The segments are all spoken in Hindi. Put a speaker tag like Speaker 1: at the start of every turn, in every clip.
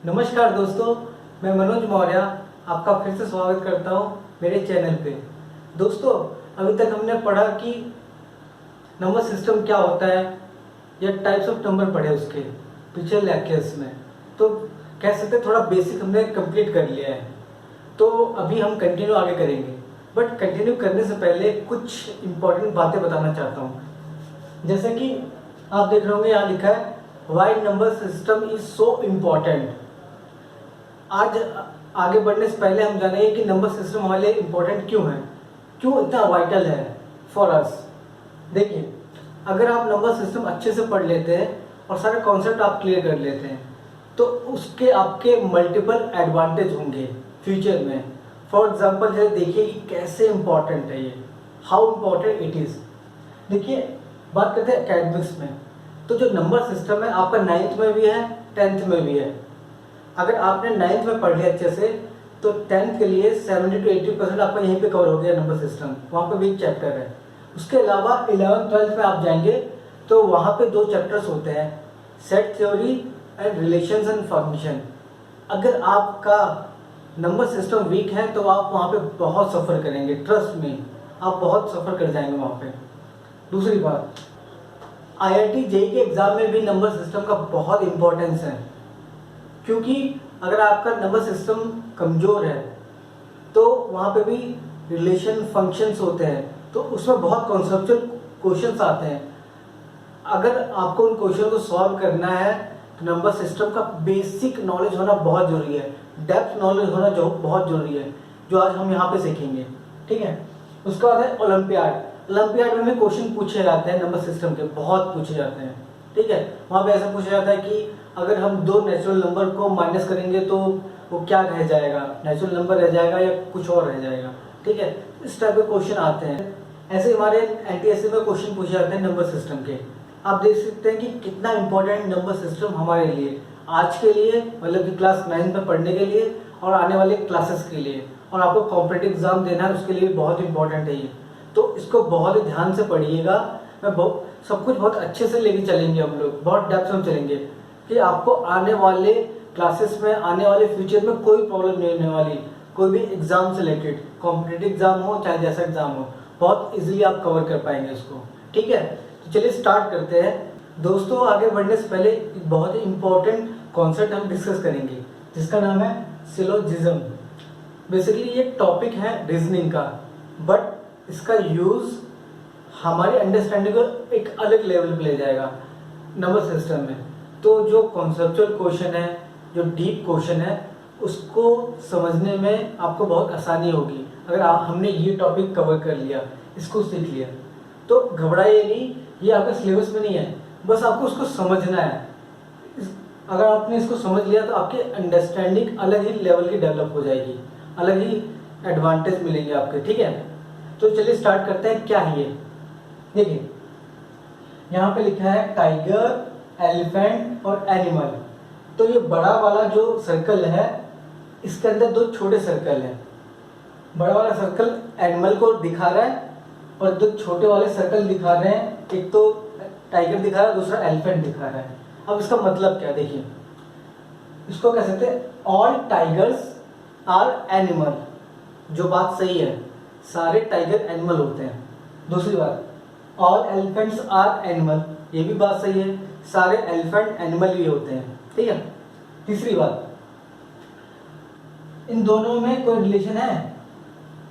Speaker 1: नमस्कार दोस्तों, मैं मनोज मौर्य आपका फिर से स्वागत करता हूं मेरे चैनल पे। दोस्तों, अभी तक हमने पढ़ा कि नंबर सिस्टम क्या होता है या टाइप्स ऑफ नंबर पढ़े उसके पिछले लेक्चर्स में। तो कह सकते हैं थोड़ा बेसिक हमने कंप्लीट कर लिया है। तो अभी हम कंटिन्यू आगे करेंगे, बट कंटिन्यू करने से पहले कुछ इम्पोर्टेंट बातें बताना चाहता हूँ। जैसे कि आप देख रहे होंगे यहाँ लिखा है why number system is so important. आज आगे बढ़ने से पहले हम जानेंगे कि नंबर सिस्टम हमारे लिए इम्पोर्टेंट क्यों है, क्यों इतना वाइटल है फॉर अस। देखिए, अगर आप नंबर सिस्टम अच्छे से पढ़ लेते हैं और सारे कॉन्सेप्ट आप क्लियर कर लेते हैं तो उसके आपके मल्टीपल एडवांटेज होंगे फ्यूचर में। फॉर एग्जाम्पल जैसे देखिए कि कैसे इम्पोर्टेंट है ये, हाउ इम्पोर्टेंट इट इज़। देखिए, बात करते हैं एकेडमिक्स में, तो जो नंबर सिस्टम है आपका 9th में भी है 10th में भी है। अगर आपने 9th में पढ़ लिया अच्छे से तो 10th के लिए 70 to 80% आपका यहीं पे कवर हो गया नंबर सिस्टम, वहाँ पे भी एक चैप्टर है। उसके अलावा 11th 12th में आप जाएंगे तो वहाँ पे 2 चैप्टर्स होते हैं, set theory and relations and function. अगर आपका नंबर सिस्टम वीक है तो आप वहाँ पे बहुत सफ़र करेंगे, ट्रस्ट में आप बहुत सफ़र कर जाएंगे वहाँ पे। दूसरी बात, IIT JEE के एग्ज़ाम में भी नंबर सिस्टम का बहुत इम्पोर्टेंस है, क्योंकि अगर आपका नंबर सिस्टम कमज़ोर है तो वहाँ पे भी रिलेशन फंक्शंस होते हैं, तो उसमें बहुत कॉन्सेप्चुअल क्वेश्चंस आते हैं। अगर आपको उन क्वेश्चन को सॉल्व करना है तो नंबर सिस्टम का बेसिक नॉलेज होना बहुत ज़रूरी है, डेप्थ नॉलेज होना जो बहुत ज़रूरी है, जो आज हम यहाँ पे सीखेंगे। ठीक है। उसके बाद है ओलंपियाड में भी क्वेश्चन पूछे जाते हैं नंबर सिस्टम के, बहुत पूछे जाते हैं। ठीक है। वहाँ पे ऐसा पूछा जाता है कि अगर हम 2 नेचुरल नंबर को माइनस करेंगे तो वो क्या रह जाएगा, नेचुरल नंबर रह जाएगा या कुछ और रह जाएगा। ठीक है। इस टाइप के क्वेश्चन आते हैं। ऐसे हमारे NTSC में क्वेश्चन पूछे जाते हैं नंबर सिस्टम के। आप देख सकते हैं कि कितना इंपॉर्टेंट नंबर सिस्टम हमारे लिए आज के लिए, मतलब कि क्लास 9 में पढ़ने के लिए और आने वाले क्लासेस के लिए, और आपको कॉम्पिटिटिव एग्जाम देना है उसके लिए बहुत इंपॉर्टेंट है ये। तो इसको बहुत ही ध्यान से पढ़िएगा। मैं सब कुछ बहुत अच्छे से लेके चलेंगे, हम लोग बहुत डेप्थ में चलेंगे कि आपको आने वाले क्लासेस में, आने वाले फ्यूचर में कोई प्रॉब्लम नहीं होने वाली। कोई भी एग्जाम से रिलेटेड, कॉम्पिटिटिव एग्जाम हो चाहे जैसा एग्जाम हो, बहुत इजीली आप कवर कर पाएंगे इसको। ठीक है। तो चलिए स्टार्ट करते हैं। दोस्तों, आगे बढ़ने से पहले एक बहुत ही इंपॉर्टेंट कॉन्सेप्ट हम डिस्कस करेंगे जिसका नाम है सिलोजिज्म। बेसिकली ये टॉपिक है रीजनिंग का, बट इसका यूज हमारी अंडरस्टैंडिंग को एक अलग लेवल पे ले जाएगा नंबर सिस्टम में। तो जो कॉन्सेप्चुअल क्वेश्चन है, जो डीप क्वेश्चन है, उसको समझने में आपको बहुत आसानी होगी अगर हमने ये टॉपिक कवर कर लिया, इसको सीख लिया। तो घबराइए नहीं, ये आपका सिलेबस में नहीं है, बस आपको उसको समझना है। अगर आपने इसको समझ लिया तो आपकी अंडरस्टैंडिंग अलग ही लेवल की डेवलप हो जाएगी, अलग ही एडवांटेज मिलेंगे आपके। ठीक है। तो चलिए स्टार्ट करते हैं। क्या है ये, देखिए यहाँ पे लिखा है टाइगर, एलिफेंट और एनिमल। तो ये बड़ा वाला जो सर्कल है इसके अंदर 2 छोटे सर्कल हैं। बड़ा वाला सर्कल एनिमल को दिखा रहा है और 2 छोटे वाले सर्कल दिखा रहे हैं, एक तो टाइगर दिखा रहा है, दूसरा एलिफेंट दिखा रहा है। अब इसका मतलब क्या, देखिए इसको कह सकते हैं ऑल टाइगर्स आर एनिमल। जो बात सही है, सारे टाइगर एनिमल होते हैं। दूसरी बात, ऑल एलिफेंट्स आर एनिमल, ये भी बात सही है, सारे एलिफेंट एनिमल ही होते हैं। ठीक है। तीसरी बात, इन दोनों में कोई रिलेशन है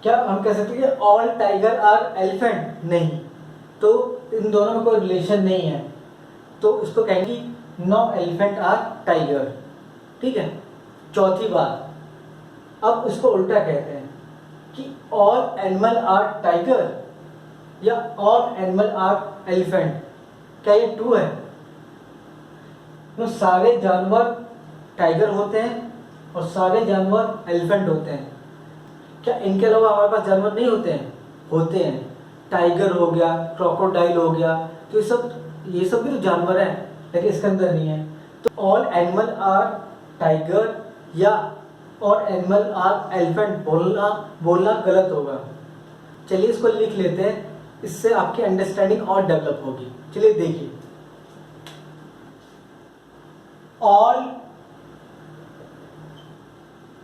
Speaker 1: क्या? हम कह सकते हैं कि ऑल टाइगर आर एलिफेंट, नहीं, तो इन दोनों में कोई रिलेशन नहीं है, तो इसको कहेंगे नो एलिफेंट आर टाइगर। ठीक है। चौथी बात, अब इसको उल्टा कहते हैं कि ऑल एनिमल आर टाइगर या ऑल एनिमल आर एलिफेंट। क्या ये ट्रू है? तो सारे जानवर टाइगर होते हैं और सारे जानवर एलिफेंट होते हैं। क्या इनके अलावा हमारे पास जानवर नहीं होते हैं? होते हैं। टाइगर हो गया, क्रोकोडाइल हो गया, तो ये सब भी तो जानवर हैं, लेकिन इसके अंदर नहीं है। तो ऑल एनिमल आर टाइगर या और एनिमल आर एलिफेंट बोलना गलत होगा। चलिए इसको लिख लेते हैं, इससे आपकी अंडरस्टैंडिंग और डेवलप होगी। चलिए देखिए, ऑल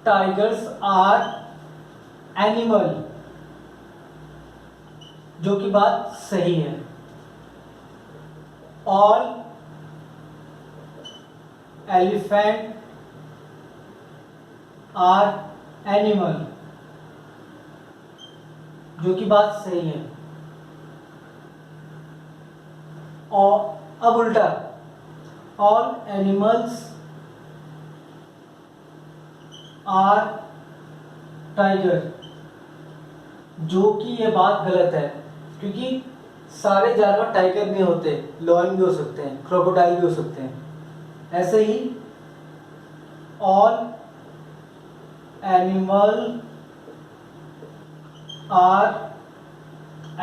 Speaker 1: टाइगर्स आर एनिमल, जो कि बात सही है। ऑल एलिफेंट आर एनिमल, जो कि बात सही है। और अब उल्टा, ऑल एनिमल्स आर टाइगर, जो कि ये बात गलत है, क्योंकि सारे जानवर टाइगर नहीं होते, लॉयन भी हो सकते हैं, क्रोकोडाइल भी हो सकते हैं। ऐसे ही ऑल एनिमल आर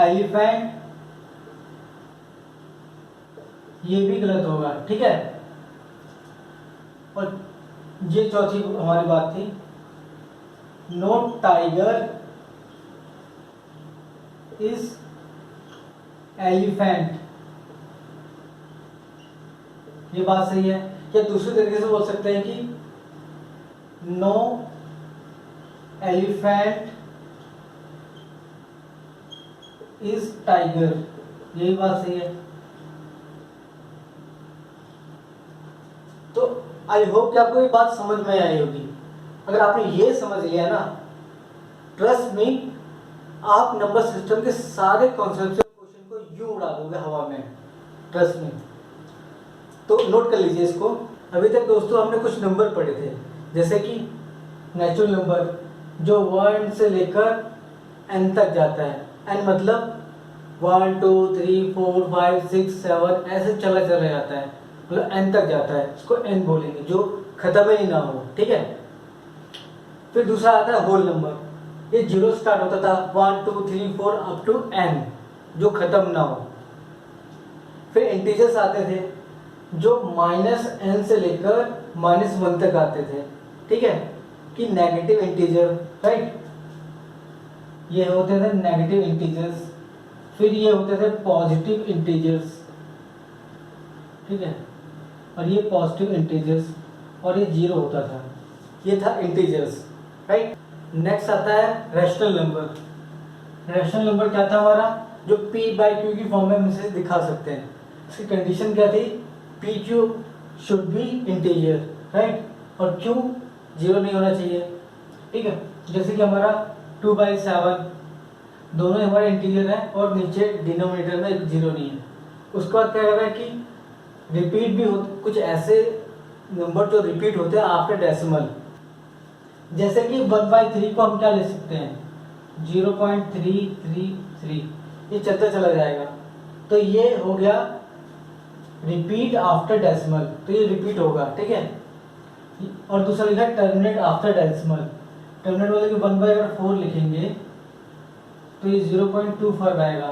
Speaker 1: एलिफेंट, ये भी गलत होगा, ठीक है। और ये चौथी हमारी बात थी, नो टाइगर इज एलिफेंट, ये बात सही है। या दूसरे तरीके से बोल सकते हैं कि नो एलिफेंट इज टाइगर, यही बात सही है। तो आई होप कि आपको ये बात समझ में आई होगी। अगर आपने ये समझ लिया ना, ट्रस्ट मी, आप नंबर सिस्टम के सारे कॉन्सेप्ट क्वेश्चन को यूं उड़ा दोगे हवा में, ट्रस्ट मी। तो नोट कर लीजिए इसको। अभी तक दोस्तों हमने कुछ नंबर पढ़े थे, जैसे कि नेचुरल नंबर जो 1 से लेकर n तक जाता है। n मतलब 1 2 3 4 5 6 7 ऐसे चला जाता है, मतलब n तक जाता है, इसको n बोलेंगे, जो खत्म ही ना हो, ठीक है। फिर दूसरा आता है होल नंबर, ये 0 स्टार्ट होता था, 1 2 3 4 अप टू n, जो खत्म ना हो। फिर इंटीजर्स आते थे जो -n से लेकर -1 तक आते थे, ठीक है, कि नेगेटिव इंटीजर, राइट, ये होते थे नेगेटिव इंटीजर्स। फिर ये होते थे पॉजिटिव इंटीजर्स, ठीक है, और ये पॉजिटिव इंटीजर्स, और ये 0 होता था, ये था इंटीजर्स, राइट। नेक्स्ट आता है रैशनल नंबर। रैशनल नंबर क्या था हमारा, जो p/q की फॉर्म में हम इसे दिखा सकते हैं। इसकी कंडीशन क्या थी, pq should be integer, right, और q 0 नहीं होना चाहिए, ठीक है। जैसे कि हमारा 2/7 दोनों हमारे इंटीजर हैं और नीचे डिनोमिनेटर में 0 नहीं है। उसके बाद क्या कर रहा है कि रिपीट भी होते, कुछ ऐसे नंबर जो रिपीट होते हैं आफ्टर डेसिमल, जैसे कि 1/3 को हम क्या ले सकते हैं, 0.333, ये चलता चला जाएगा, तो ये हो गया रिपीट आफ्टर डेसिमल, तो ये रिपीट होगा, ठीक है। और दूसरा लिखा है टर्मिनेट आफ्टर डेसिमल। टर्मिनेट वाले के 1/4 लिखेंगे तो ये 0.25 आएगा,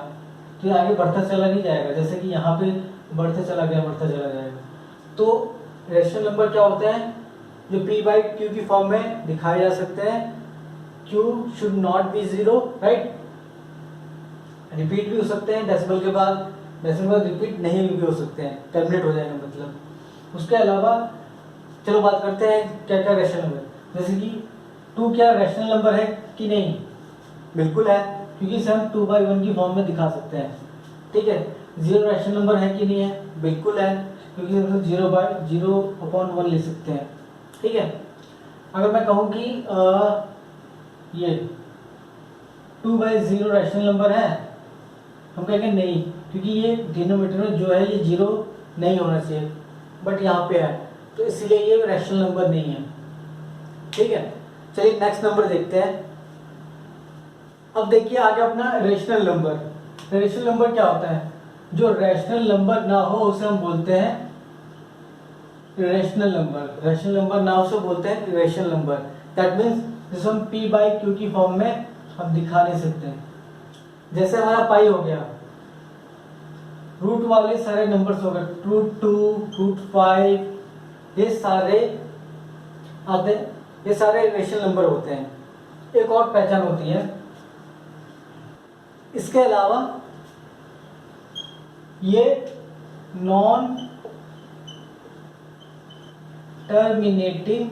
Speaker 1: तो ये आगे बढ़ता चला नहीं जाएगा, जैसे कि यहाँ पे बढ़ता चला जाएगा। तो रेशनल नंबर क्या होते हैं, जो p/q की फॉर्म में दिखाए जा सकते हैं। q should not be 0, right, repeat भी हो सकते हैं डेसिमल के बाद, डेसिमल रिपीट नहीं भी हो सकते हैं, टर्मिनेट हो जाएंगे मतलब। उसके अलावा चलो बात करते हैं क्या क्या रैशनल नंबर, जैसे कि 2 क्या रैशनल नंबर है कि नहीं, बिल्कुल है, क्योंकि इसे हम 2/1 की फॉर्म में दिखा सकते हैं, ठीक है। 0 रैशनल नंबर है कि नहीं है, बिल्कुल है, क्योंकि हम 0/0/1 ले सकते हैं, ठीक है। अगर मैं कहूँ कि ये 2/0 रैशनल नंबर है, हम कहेंगे नहीं, क्योंकि ये डिनोमिनेटर में जो है ये 0 नहीं होना चाहिए, बट यहाँ पे है, तो इसलिए ये रैशनल नंबर नहीं है, ठीक है। चलिए नेक्स्ट नंबर देखते हैं। अब देखिए आगे अपना रेशनल नंबर। रेशनल नंबर क्या होता है, जो रैशनल नंबर ना हो उसे हम बोलते हैं इरेशनल नंबर। रैशनल नंबर ना हो उसे बोलते हैं इरेशनल नंबर। दैट मीन्स जिसे हम p/q की फॉर्म में हम दिखा नहीं सकते हैं। जैसे हमारा पाई हो गया, रूट वाले सारे नंबर्स हो गए, √2 √5, ये सारे आते, ये सारे रेशनल नंबर होते हैं। एक और पहचान होती है इसके अलावा, ये नॉन टर्मिनेटिंग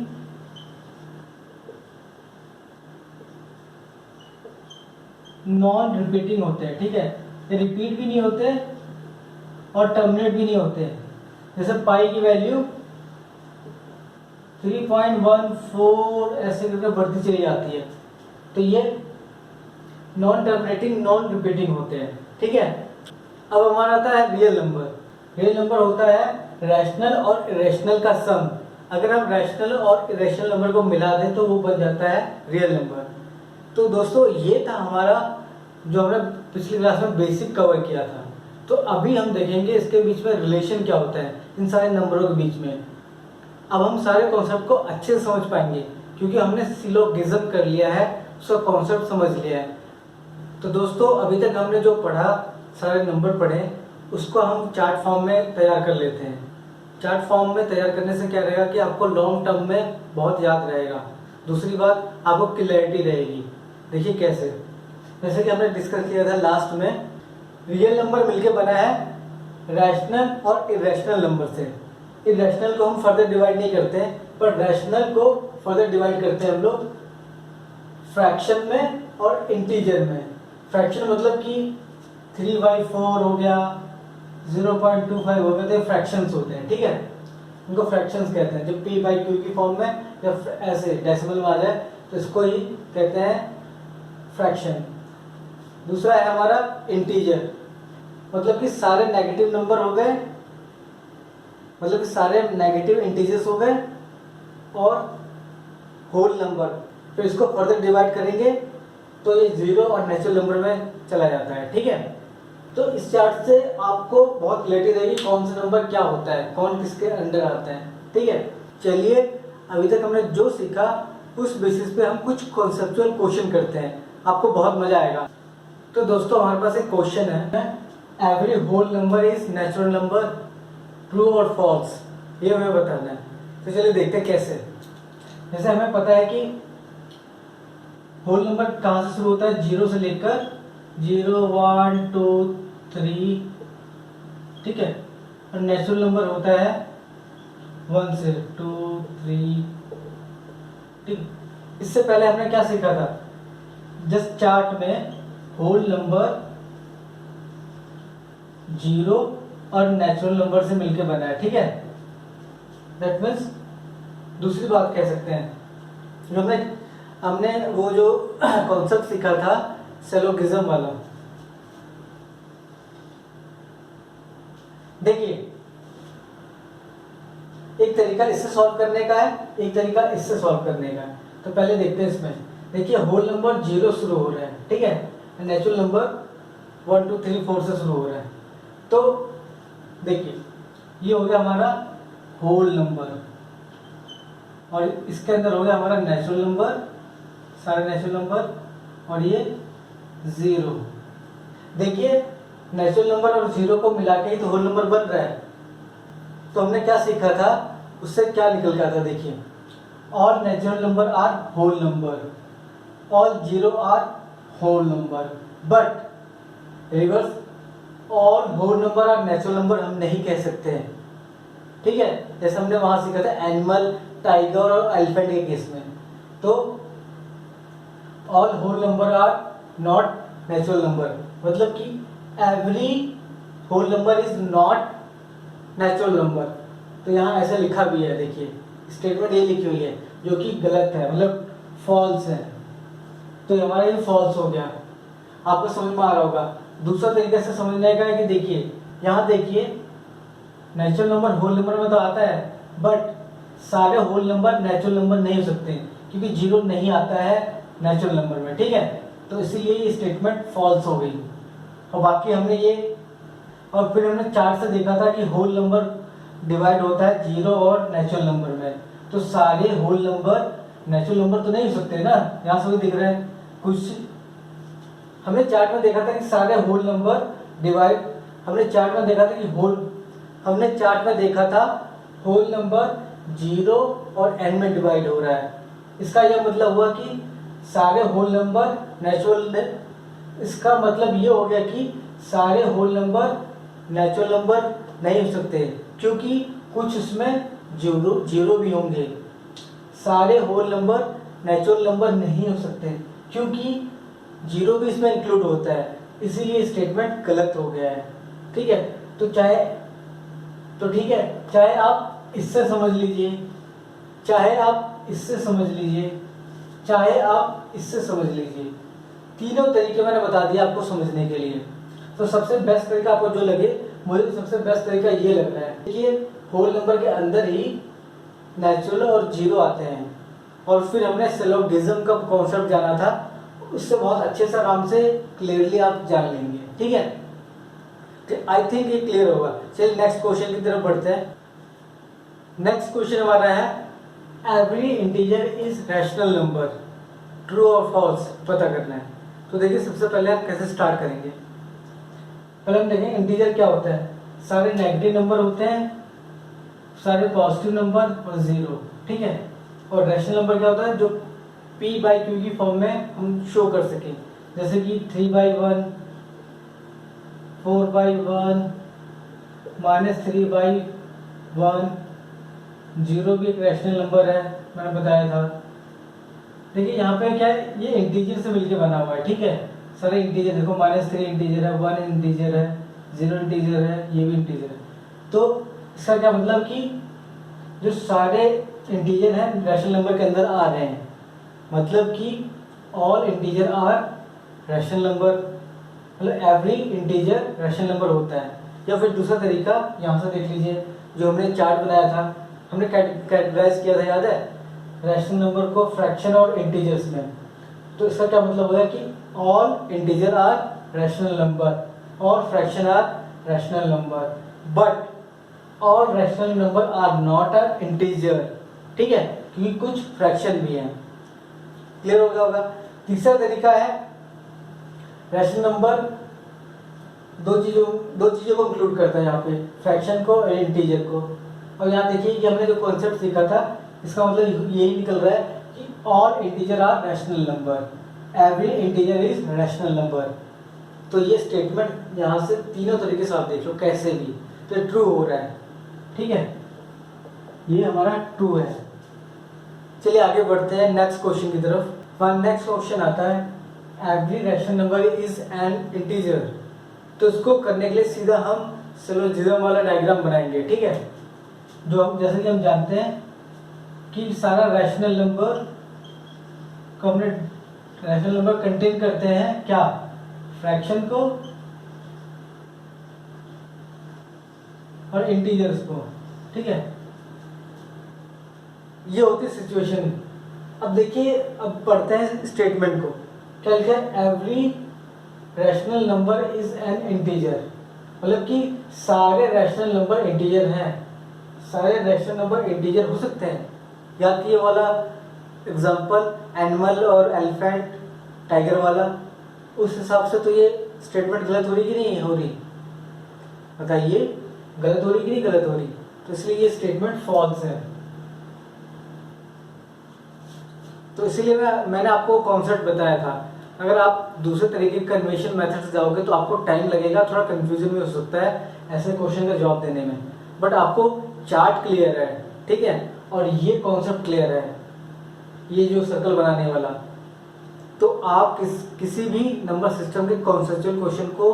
Speaker 1: नॉन रिपीटिंग होते हैं, ठीक है। ये रिपीट भी नहीं होते और टर्मिनेट भी नहीं होते। जैसे पाई की वैल्यू 3.14 ऐसे करके बढ़ती चली जाती है, तो ये नॉन टर्मिनेटिंग नॉन रिपीटिंग होते हैं, ठीक है। अब हमारा आता है रियल नंबर। रियल नंबर होता है रैशनल और इरेशनल का सम। अगर हम रैशनल और इरेशनल नंबर को मिला दें तो वो बन जाता है रियल नंबर। तो दोस्तों ये था हमारा जो हमने पिछली क्लास में बेसिक कवर किया था। तो अभी हम देखेंगे इसके बीच में रिलेशन क्या होता है इन सारे नंबरों के बीच में। अब हम सारे कॉन्सेप्ट को अच्छे से समझ पाएंगे क्योंकि हमने सिलोगिज्म कर लिया है, उसका कॉन्सेप्ट समझ लिया है। तो दोस्तों अभी तक हमने जो पढ़ा, सारे नंबर पढ़े, उसको हम चार्ट फॉर्म में तैयार कर लेते हैं। चार्ट फॉर्म में तैयार करने से क्या रहेगा कि आपको लॉन्ग टर्म में बहुत याद रहेगा। दूसरी बात, आपको क्लैरिटी रहेगी। देखिए कैसे, जैसे कि हमने डिस्कस किया था लास्ट में, रियल नंबर मिलके बना है रैशनल और इरेशनल नंबर से। इरेशनल को हम फर्दर डिवाइड नहीं करते हैं, पर रैशनल को फर्दर डिवाइड करते हैं हम लोग फ्रैक्शन में और इंटीजर में। फ्रैक्शन मतलब कि 3/4 हो गया, 0.25 हो गया, तो फ्रैक्शंस होते हैं, ठीक है। उनको फ्रैक्शंस कहते हैं। जब p/q की फॉर्म में या ऐसे डेसिमल में आ जाए तो इसको ही कहते हैं फ्रैक्शन। दूसरा है हमारा इंटीजर, मतलब कि सारे नेगेटिव नंबर हो गए, मतलब कि सारे नेगेटिव इंटीजर्स हो गए और होल नंबर। फिर इसको फर्दर डिवाइड करेंगे तो ये जीरो और नेचुरल नंबर में चला जाता है, ठीक है। तो इस चार्ट से आपको बहुत क्लैरिटी रहेगी कौन सा नंबर क्या होता है, कौन किसके अंडर आता है, ठीक है। चलिए अभी तक हमने जो सीखा उस बेसिस पे हम कुछ कॉन्सेप्चुअल क्वेश्चन करते हैं, आपको बहुत मजा आएगा। तो दोस्तों हमारे पास एक क्वेश्चन है, every whole number is natural number, true और फॉल्स, ये हमें बताना है। तो चलिए देखते हैं कैसे। जैसे हमें पता है कि होल नंबर कहाँ से शुरू होता है, 0 से लेकर 0, 1, 2, 3, ठीक है। और नेचुरल नंबर होता है 1 से 2, 3, ठीक। इससे पहले हमने क्या सीखा था, जस्ट चार्ट में होल नंबर 0 और नेचुरल नंबर से मिलकर बना है, ठीक है। दैट मीन्स दूसरी बात कह सकते हैं, जो हमने वो जो कॉन्सेप्ट सीखा था सिलोगिज्म वाला। देखिए एक तरीका इससे सॉल्व करने का है, एक तरीका इससे सॉल्व करने का है। तो पहले देखते हैं इसमें। देखिए होल नंबर 0 शुरू हो रहा है, ठीक है, नेचुरल नंबर 1, 2, 3, 4 से शुरू हो रहा है। तो देखिए ये हो गया हमारा होल नंबर और इसके अंदर हो गया हमारा नेचुरल नंबर, सारे नेचुरल नंबर, और ये 0। देखिए नेचुरल नंबर और 0 को मिला के ही तो होल नंबर बन रहा है। तो हमने क्या सीखा था, उससे क्या निकल गया था, देखिए all natural number are whole number, all 0 are whole number, but reverse all whole number are natural number हम नहीं कह सकते हैं, ठीक है। जैसे हमने वहां सीखा था एनिमल, टाइगर और एलिफेंट के केस में। तो all whole number are not natural number, मतलब कि every whole number is not natural number. तो यहाँ ऐसा लिखा भी है, देखिए स्टेटमेंट ये लिखी हुई है जो कि गलत है, मतलब फॉल्स है। तो हमारा ये फॉल्स हो गया, आपको समझ में आ रहा होगा। दूसरा तरीके से समझने का है कि देखिए यहाँ देखिए नेचुरल नंबर होल नंबर में तो आता है, बट सारे होल नंबर नेचुरल नंबर नहीं हो सकते क्योंकि 0 नहीं आता है नेचुरल नंबर में, ठीक है। तो इसीलिए ये स्टेटमेंट फॉल्स हो गई। और बाकी हमने ये, और फिर हमने चार्ट से देखा था कि होल नंबर डिवाइड होता है 0 और नेचुरल नंबर में। तो सारे होल नंबर नेचुरल नंबर तो नहीं हो सकते ना, यहाँ से भी दिख रहे हैं कुछ। हमने चार्ट में देखा था कि सारे होल नंबर डिवाइड, हमने चार्ट में देखा था होल नंबर 0 और n में डिवाइड हो रहा है। इसका यह मतलब हुआ कि सारे होल नंबर नेचुरल, इसका मतलब ये हो गया कि सारे होल नंबर नेचुरल नंबर नहीं हो सकते क्योंकि कुछ उसमें जीरो भी होंगे। सारे होल नंबर नेचुरल नंबर नहीं हो सकते क्योंकि जीरो भी इसमें इंक्लूड होता है, इसीलिए स्टेटमेंट गलत हो गया है। ठीक है, तो ठीक है, चाहे आप इससे समझ लीजिए, चाहे आप इससे समझ लीजिए, चाहे आप इससे समझ लीजिए, तीनों तरीके मैंने बता दिए आपको समझने के लिए। तो सबसे बेस्ट तरीका आपको जो लगे, मुझे तो सबसे बेस्ट तरीका ये लग रहा है। देखिए, होल नंबर के अंदर ही नेचुरल और जीरो आते हैं, और फिर हमने सिलोगिज्म का कॉन्सेप्ट जाना था, उससे बहुत अच्छे से आराम से क्लियरली आप जान लेंगे। ठीक है, आई थिंक ये क्लियर होगा। चलिए नेक्स्ट क्वेश्चन की तरफ बढ़ते हैं। नेक्स्ट क्वेश्चन हमारा है every integer is rational number, true और फॉल्स पता करना है। तो देखिए, सबसे पहले आप कैसे स्टार्ट करेंगे। पहले हम देखें इंटीजर क्या होता है। सारे नेगेटिव नंबर होते हैं, सारे पॉजिटिव नंबर और जीरो। ठीक है, और रैशनल नंबर क्या होता है, जो p/q की फॉर्म में हम शो कर सकें, जैसे कि 3/1, 4/1, -3/1। जीरो भी एक रैशनल नंबर है, मैंने बताया था। देखिए यहाँ पे क्या है, ये इंटीजर से मिलके बना हुआ है। ठीक है, सारे इंटीजर देखो, -3 इंटीजर है, 1 इंटीजर है, 0 इंटीजर है, ये भी इंटीजर है। तो इसका क्या मतलब कि जो सारे इंटीजर हैं रैशनल नंबर के अंदर आ रहे हैं, मतलब कि all integer are rational number, मतलब एवरी इंटीजर रैशनल नंबर होता है। या फिर दूसरा तरीका यहाँ से देख लीजिए, जो हमने चार्ट बनाया था, हमने कैटेगराइज किया था, याद है, रैशनल नंबर को फ्रैक्शन और इंटीजर्स में। तो इसका क्या मतलब होगा कि all integer are rational number और fraction are rational number, but all rational number are not a integer. ठीक है, क्योंकि कुछ फ्रैक्शन भी हैं। क्लियर हो गया होगा। तीसरा तरीका है, रैशनल नंबर दो चीजों को इंक्लूड करता है यहाँ पे, फ्रैक्शन को और इंटीजर को। और यहाँ देखिए कि हमने जो कॉन्सेप्ट सीखा था, इसका मतलब यही निकल रहा है कि all integer are rational number, every integer is rational number. तो ये स्टेटमेंट यहाँ से तीनों तरीके से आप देख लो कैसे भी, तो ट्रू हो रहा है। ठीक है, ये हमारा ट्रू है। चलिए आगे बढ़ते हैं नेक्स्ट क्वेश्चन की तरफ। नेक्स्ट क्वेश्चन आता है every rational number is an integer. तो इसको करने के लिए सीधा हम सिलोजिज्म वाला डायग्राम बनाएंगे। ठीक है, जो हम जैसे कि हम जानते हैं कि सारा रैशनल नंबर को हमने रैशनल नंबर कंटेन करते हैं क्या, फ्रैक्शन को और इंटीजर्स को। ठीक है, ये होती सिचुएशन। अब देखिए, अब पढ़ते हैं स्टेटमेंट को। क्या लिखा है, every rational number is an integer, मतलब कि सारे रैशनल नंबर इंटीजर हैं। सारे रैशनल नंबर इंटीजर हो सकते हैं। या कि ये वाला एग्जांपल एनिमल और एलिफेंट टाइगर वाला, उस हिसाब से तो ये स्टेटमेंट गलत हो रही कि नहीं हो रही, बताइए, गलत हो रही कि नहीं गलत हो रही। तो इसलिए ये स्टेटमेंट फॉल्स है। तो इसीलिए मैंने आपको कॉन्सेप्ट बताया था। अगर आप दूसरे तरीके के कन्वेंशन मेथड से जाओगे तो आपको टाइम लगेगा, थोड़ा कंफ्यूजन भी हो सकता है ऐसे क्वेश्चन का जवाब देने में, बट आपको चार्ट क्लियर है। ठीक है, और ये कॉन्सेप्ट क्लियर है, ये जो सर्कल बनाने वाला, तो आप किसी भी नंबर सिस्टम के कॉन्सेप्चुअल क्वेश्चन को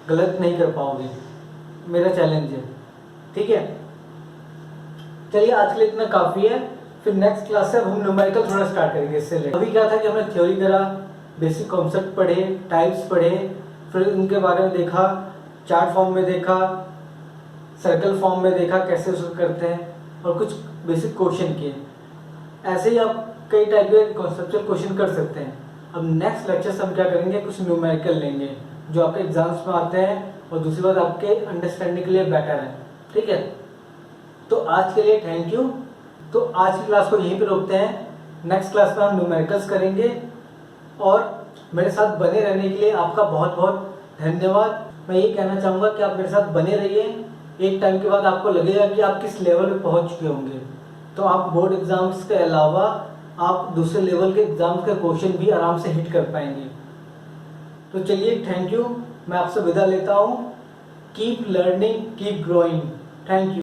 Speaker 1: गलत नहीं कर पाओगे, मेरा चैलेंज है। ठीक है, चलिए आज के लिए इतना काफ़ी है। फिर नेक्स्ट क्लास से अब हम न्यूमेरिकल थोड़ा स्टार्ट करेंगे इससे लेकर। अभी क्या था कि हमने थ्योरी करा, बेसिक कॉन्सेप्ट पढ़े, टाइप्स पढ़े, फिर उनके बारे में देखा, चार्ट फॉर्म में देखा, सर्कल फॉर्म में देखा कैसे उसको करते हैं, और कुछ बेसिक क्वेश्चन किए। ऐसे ही आप कई टाइप के कॉन्सेप्चुअल क्वेश्चन कर सकते हैं। अब नेक्स्ट लेक्चर से हम क्या करेंगे, कुछ न्यूमेरिकल लेंगे जो आपके एग्जाम्स में आते हैं, और दूसरी बात आपके अंडरस्टैंडिंग के लिए बेटर है। ठीक है, तो आज के लिए थैंक यू। तो आज की क्लास को यहीं पे रोकते हैं। नेक्स्ट क्लास में हम न्यूमेरिकल्स करेंगे, और मेरे साथ बने रहने के लिए आपका बहुत बहुत धन्यवाद। मैं ये कहना चाहूँगा कि आप मेरे साथ बने रहिए। एक टाइम के बाद आपको लगेगा कि आप किस लेवल पे पहुँच चुके होंगे, तो आप बोर्ड एग्जाम्स के अलावा आप दूसरे लेवल के एग्जाम्स के क्वेश्चन भी आराम से हिट कर पाएंगे। तो चलिए थैंक यू, मैं आपसे विदा लेता हूँ। Keep learning, keep growing. Thank you.